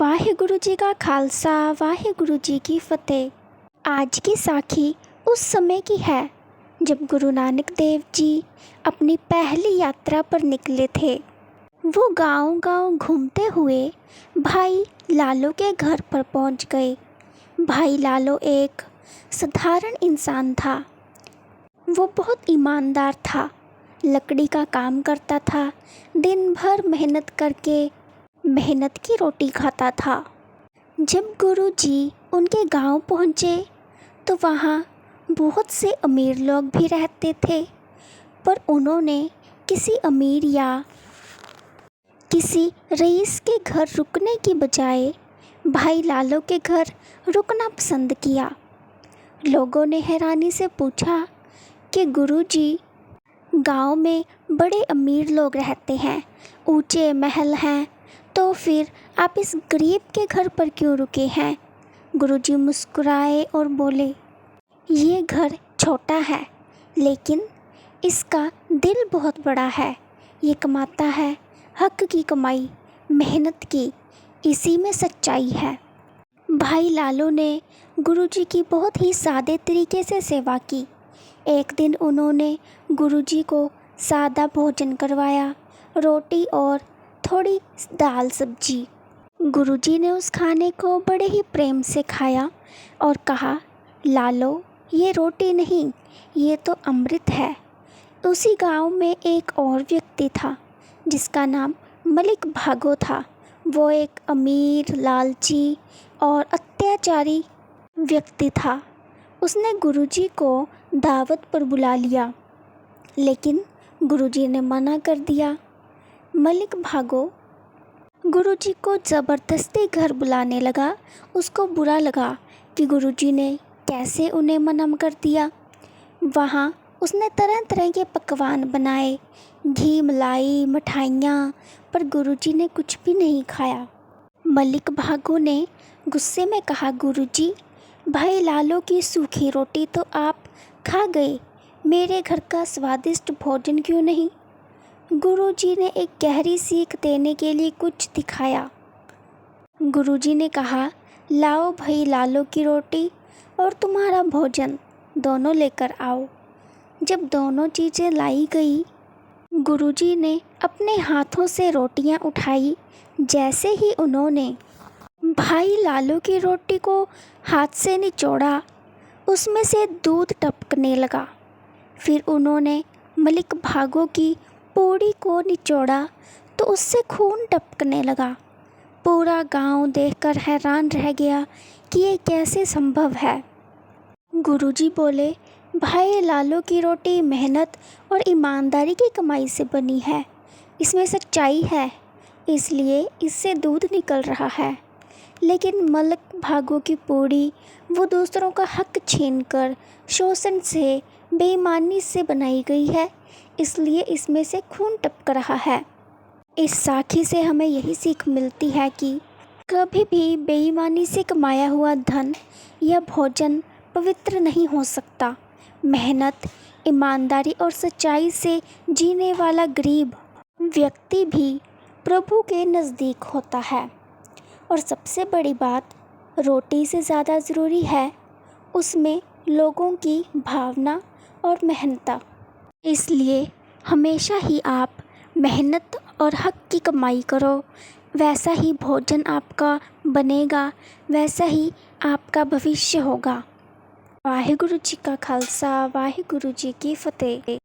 वाहिगुरु जी का खालसा वाहिगुरु जी की फतेह। आज की साखी उस समय की है जब गुरु नानक देव जी अपनी पहली यात्रा पर निकले थे। वो गांव-गांव घूमते हुए भाई लालो के घर पर पहुंच गए। भाई लालो एक साधारण इंसान था। वो बहुत ईमानदार था, लकड़ी का काम करता था, दिन भर मेहनत की रोटी खाता था। जब गुरुजी उनके गांव पहुंचे तो वहाँ बहुत से अमीर लोग भी रहते थे, पर उन्होंने किसी अमीर या किसी रईस के घर रुकने की बजाय भाई लालो के घर रुकना पसंद किया। लोगों ने हैरानी से पूछा कि गुरुजी, गांव में बड़े अमीर लोग रहते हैं, ऊंचे महल हैं, तो फिर आप इस गरीब के घर पर क्यों रुके हैं? गुरुजी मुस्कुराए और बोले, ये घर छोटा है लेकिन इसका दिल बहुत बड़ा है। ये कमाता है हक की कमाई, मेहनत की, इसी में सच्चाई है। भाई लालो ने गुरुजी की बहुत ही सादे तरीके से सेवा की। एक दिन उन्होंने गुरुजी को सादा भोजन करवाया, रोटी और थोड़ी दाल सब्जी। गुरुजी ने उस खाने को बड़े ही प्रेम से खाया और कहा, लालो, ये रोटी नहीं, ये तो अमृत है। उसी गांव में एक और व्यक्ति था जिसका नाम मलिक भागो था। वो एक अमीर, लालची और अत्याचारी व्यक्ति था। उसने गुरुजी को दावत पर बुला लिया, लेकिन गुरुजी ने मना कर दिया। मलिक भागो गुरुजी को ज़बरदस्ती घर बुलाने लगा। उसको बुरा लगा कि गुरुजी ने कैसे उन्हें मना कर दिया। वहाँ उसने तरह तरह के पकवान बनाए, घी मलाई, मिठाइयाँ, पर गुरुजी ने कुछ भी नहीं खाया। मलिक भागो ने गुस्से में कहा, गुरुजी, भाई लालो की सूखी रोटी तो आप खा गए, मेरे घर का स्वादिष्ट भोजन क्यों नहीं? गुरुजी ने एक गहरी सीख देने के लिए कुछ दिखाया। गुरुजी ने कहा, लाओ भाई लालो की रोटी और तुम्हारा भोजन, दोनों लेकर आओ। जब दोनों चीज़ें लाई गई, गुरुजी ने अपने हाथों से रोटियां उठाई। जैसे ही उन्होंने भाई लालो की रोटी को हाथ से निचोड़ा, उसमें से दूध टपकने लगा। फिर उन्होंने मलिक भागो की पूड़ी को निचोड़ा तो उससे खून टपकने लगा। पूरा गांव देखकर हैरान रह गया कि ये कैसे संभव है। गुरुजी बोले, भाई लालो की रोटी मेहनत और ईमानदारी की कमाई से बनी है, इसमें सच्चाई है, इसलिए इससे दूध निकल रहा है। लेकिन मलिक भागो की पूड़ी वो दूसरों का हक छीनकर शोषण से, बेईमानी से बनाई गई है, इसलिए इसमें से खून टपक रहा है। इस साखी से हमें यही सीख मिलती है कि कभी भी बेईमानी से कमाया हुआ धन या भोजन पवित्र नहीं हो सकता। मेहनत, ईमानदारी और सच्चाई से जीने वाला गरीब व्यक्ति भी प्रभु के नज़दीक होता है। और सबसे बड़ी बात, रोटी से ज़्यादा ज़रूरी है उसमें लोगों की भावना और मेहनत। इसलिए हमेशा ही आप मेहनत और हक की कमाई करो, वैसा ही भोजन आपका बनेगा, वैसा ही आपका भविष्य होगा। वाहिगुरु जी का खालसा वाहिगुरु जी की फतेह।